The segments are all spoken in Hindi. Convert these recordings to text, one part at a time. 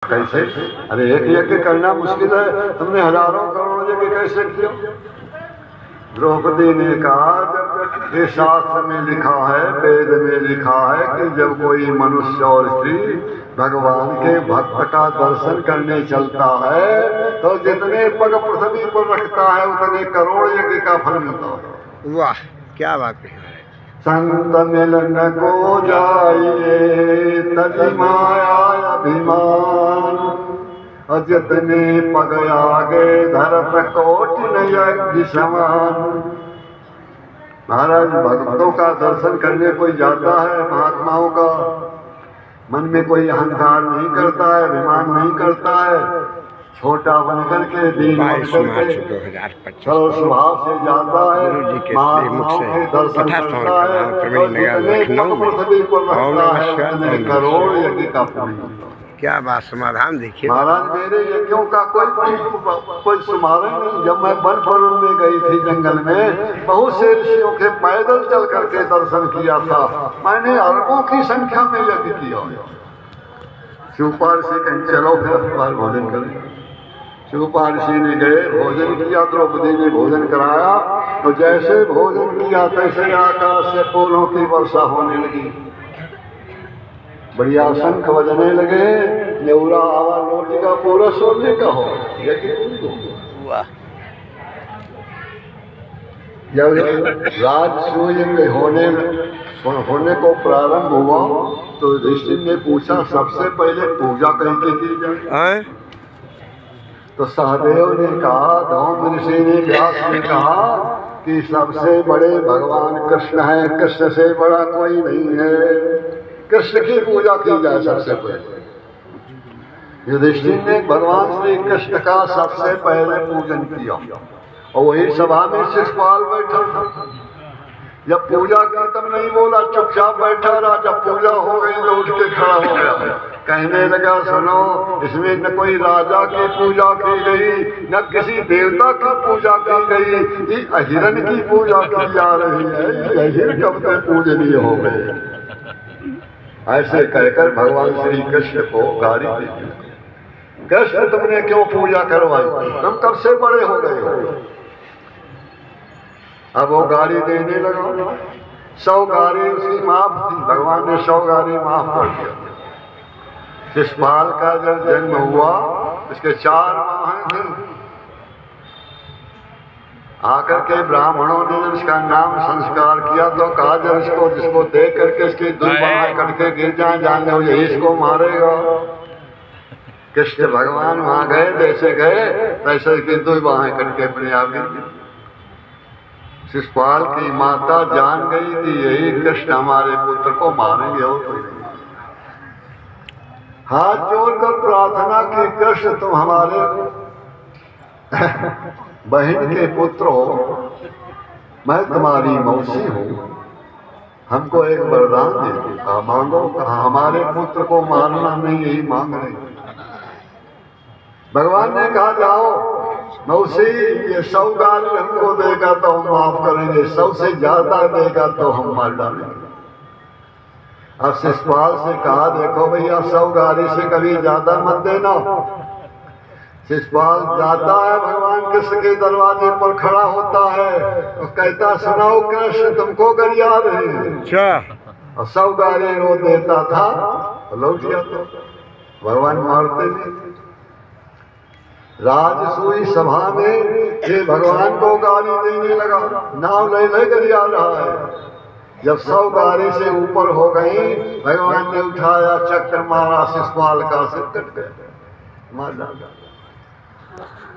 कैसे? अरे एक यज्ञ करना मुश्किल है, तुमने हजारों करोड़ों यज्ञ कैसे किया? द्रौपदी ने कहा, जब ये शास्त्र में लिखा है, वेद में लिखा है कि जब कोई मनुष्य और स्त्री भगवान के भक्त का दर्शन करने चलता है तो जितने पग पृथ्वी पर रखता है उतने करोड़ यज्ञ का फल मिलता है। वाह, क्या बात है। संत मिलन को जाइए तजी माया अभिमान, और जितने पग आगे धरत कोटि यज्ञ समान। महाराज, भक्तों का दर्शन करने कोई जाता है, महात्माओं का, मन में कोई अहंकार नहीं करता है, अभिमान नहीं करता है, छोटा बनकर के दीन बनकर के सरल स्वभाव से जाता है, महात्माओं के दर्शन करता है, और जितने पग पृथ्वी पर रखता है उतने करोड़ यज्ञ का पुण्य। क्या बात, समाधान देखिए महाराज। मेरे यज्ञों का कोई सुमारण नहीं। जब मैं वन पर्व में गई थी जंगल में, बहुत से ऋषियों के पैदल चल करके दर्शन किया था। मैंने अरबों की संख्या में यज्ञ किया। शिवपाल से कहीं चलो फिर अखबार भोजन करें। शिवपाल ऋषि ने गए, भोजन किया, द्रौपदी ने भोजन कराया, तो जैसे भोजन किया तैसे आकाश से फूलों की वर्षा होने लगी, बढ़िया शंख बजने लगे, नेउरा आवा लोटी का पूरा सोने का हो। वाह। जब राजसूय होने को प्रारंभ हुआ तो ऋषि ने पूछा, सबसे पहले पूजा कैसे की जाए? तो सहदेव ने कहा, धौम ऋषि ने व्यास ने कहा कि सबसे बड़े भगवान कृष्ण हैं, कृष्ण से बड़ा कोई नहीं है, कृष्ण की पूजा की जाए सबसे पहले। युधिष्ठिर ने भगवान श्री कृष्ण का सबसे पहले पूजन किया, और वही सभा में शिशुपाल बैठा था। जब पूजा की तब नहीं बोला, चुपचाप बैठा रहा। जब पूजा हो गई तो उठ के खड़ा हो गया, कहने लगा, सुनो, इसमें न कोई राजा की पूजा की गई, न किसी देवता की पूजा की गई, ये अहिरन की पूजा की जा रही है। अहिर कब तक पूजनीय हो गए? ऐसे कहकर भगवान श्री कृष्ण को गाली दी। कृष्ण, तुमने क्यों पूजा करवाई? तुम कब से बड़े हो गए हो? अब वो गाली देने लगा। 100 गाली उसकी माफ थी, भगवान ने 100 गाली माफ कर दिया। शिशुपाल का जब जन्म हुआ, इसके 4 माह थे। आकर के ब्राह्मणों ने जब इसका नाम संस्कार किया तो कहा, जब जिसको देख करके इसकी 2 बाहें कट के गिर जाए, जान लो यही इसको मारेगा। कृष्ण भगवान वहां गए, जैसे गए तैसे इसकी 2 बाहें कट के अपने आप गिर गई। शिशुपाल की माता जान गई कि यही कृष्ण हमारे पुत्र को मारेंगे और कोई नहीं। हाथ जोड़कर प्रार्थना की, कृष्ण तुम हमारे बहन के पुत्र हो, मैं तुम्हारी मौसी हूँ, हमको एक वरदान दे दो। कहा, मांगो। कहा, हमारे पुत्र को मारना नहीं, यही मांग रहे। भगवान ने कहा, जाओ मौसी, ये 100 गाली हमको देगा तो हम माफ करेंगे, 100 से ज्यादा देगा तो हम मार डालेंगे। अब शिशुपाल से कहा, देखो भैया, 100 गाली से कभी ज्यादा मत देना। शिशुपाल जाता है, भगवान कृष्ण के दरवाजे पर खड़ा होता है और कहता, सुनाओ कृष्ण, तुमको गरिया रहे हैं। और 100 गाली रो देता था, लौट जाता। भगवान मारते नहीं। राजसूय सभा में ये भगवान को गाली देने लगा, नाव ले ले गरिया रहा है। जब 100 गाली से ऊपर हो गई, भगवान ने उठाया, चक्कर मारा, शिशुपाल का सिर कट गया, मार डाला।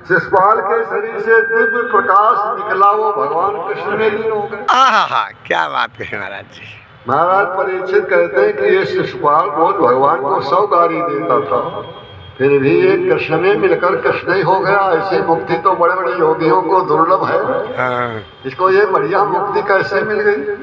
शिशुपाल के शरीर से दिव्य प्रकाश निकला, वो भगवान कृष्ण में लीन हो गए। आहा, क्या बात है महाराज जी। महाराज परीक्षित कहते हैं कि ये शिशुपाल रोज भगवान को 100 गाली देता था, फिर भी ये कृष्ण में मिलकर कृष्ण ही हो गया। ऐसी मुक्ति तो बड़े बड़े योगियों को दुर्लभ है, इसको ये बढ़िया मुक्ति कैसे मिल गई?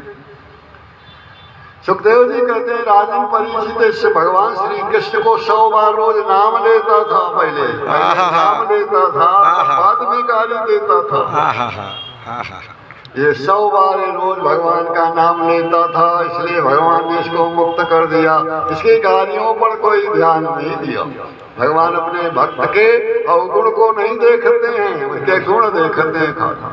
सुखदेव जी कहते हैं, राजन परीक्षित से भगवान श्री कृष्ण को 100 बार रोज नाम लेता था। पहले नाम लेता था, बाद में गाली देता था। ये 100 बार रोज भगवान का नाम लेता था, इसलिए भगवान ने इसको मुक्त कर दिया। इसकी कार्यों पर कोई ध्यान नहीं दिया। भगवान अपने भक्त के अवगुण को नहीं देखते हैं, उसके गुण देखते हैं। खाना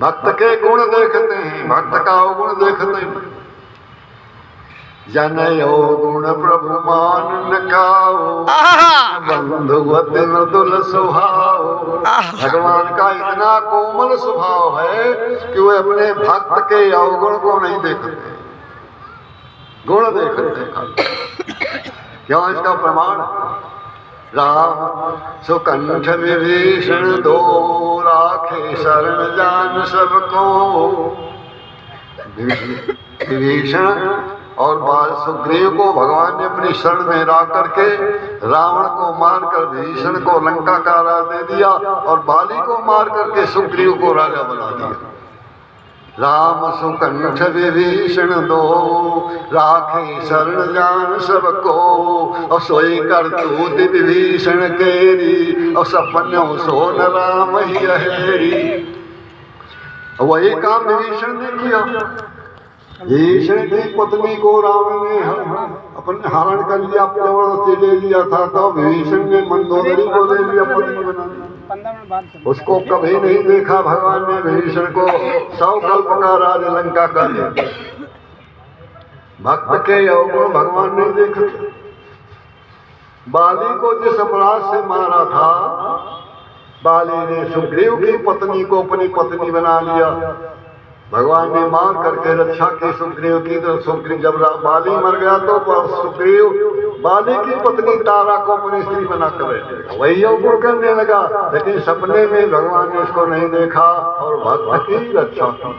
भक्त के गुण देखते हैं, भक्त का अवगुण देखते हैं। जनयो गुण प्रभु मान न खाओ, बंधु अति मृदुल स्वभाव। भगवान का इतना कोमल स्वभाव है कि वे अपने भक्त के अवगुण को नहीं देखते, गुण देखते। क्यों? इसका प्रमाण राम सुकंठ विभीषण दो, राखे शरण जान सबको। विभीषण और बाल सुग्रीव को भगवान ने अपनी शरण में ला करके रावण को मारकर विभीषण को लंका का राज दे दिया और बाली को मार करके सुग्रीव को राजा बना दिया। राम सुकंठ विभीषण दो, राखे शरण जान सबको। और सोई कर तूत विभीषण केरी, और सपनों सोन राम ही रहेरी। वही काम विभीषण ने किया। विभीषण की पत्नी को रावण ने अपने हरण कर लिया, जबरदस्ती ले लिया था, तो विभीषण ने मंदोदरी को ले लिया, पत्नी बना ली। उसको कभी नहीं देखा भगवान ने विभीषण को। 100 कल्प का राज लंका का दिया। भक्त के अवगुण भगवान नहीं देखते। बाली को जिस अपराध से मारा था, बाली ने सुग्रीव की पत्नी को अपनी पत्नी बना लिया। भगवान ने मार करके रक्षा की सुग्रीव की। तो सुग्रीव जब बाली मर गया तो सुग्रीव बाली की पत्नी तारा को अपनी स्त्री बना कर वही अवगुण करने लगा। लेकिन सपने में भगवान ने इसको नहीं देखा और भक्त की रक्षा की।